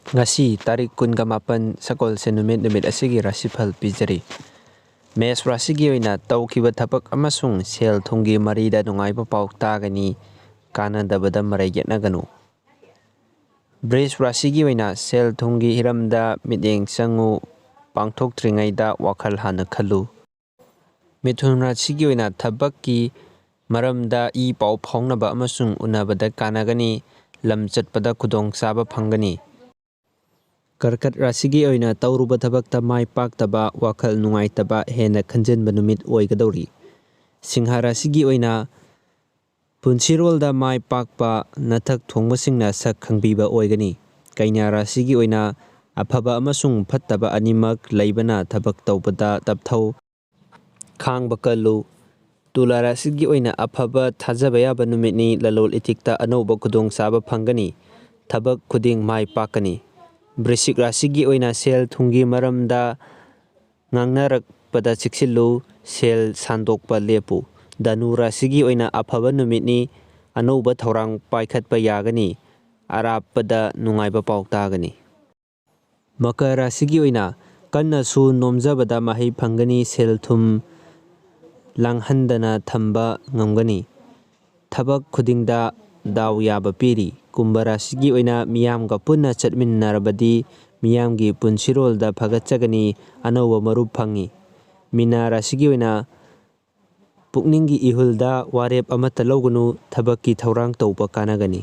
Ngasi tarik kun kamapan sakol senumit asigi rasifal pijari. Mes rasigi oina taukiba thapak amasung sel thungi marida nungaiba pau tagani kanadabada marai yetnaganu. Bris rasigi oina sel thungi hiramda mideng sangu pangthoktringaida wakhal hana khalu. Mithun rasigi oina thabakki maramda I pau phaungnaba amasung unabada kanagani lamchatpada khudong chaba phangani. Karkat rasigi oina tauruba thabakta mai paktaba wakhal nungaitaba hena khanjenba numit oigadori. Singha rasigi oina punsirolda mai pakpa nathak thongbasingna sak khangbiba oigani. Kaina rasigi oina afaba amasung phattaba animak leibana thabak taubada tapthau khangba kallu. Tula rasigi oina afaba thajaba yaba numitni lalol itikta anauba khudong chaba phangani. Thabak khuding mai pakani. Brisik rasigi oina sel thungi maramda ngangnarak pada chiksillu sel sandokpa lepu. Danu rasigi oina afaba numitni anauba thorang paikhatpa yagani. Arapada nungaiba pautagani. Maka rasigi oina kanna su nomjabada mahai phangani sel thum langhandana thamba ngamgani. Thabak khudingda daw yaba piri. Kumba rasigi oina miyamga punna chatminnarabadi miyamgi punsirolda phagatchagani anauba marup phangi. Mina rasigi oina pukningi ihulda warep amata lawganu thabakki thaurang tauba kanagani.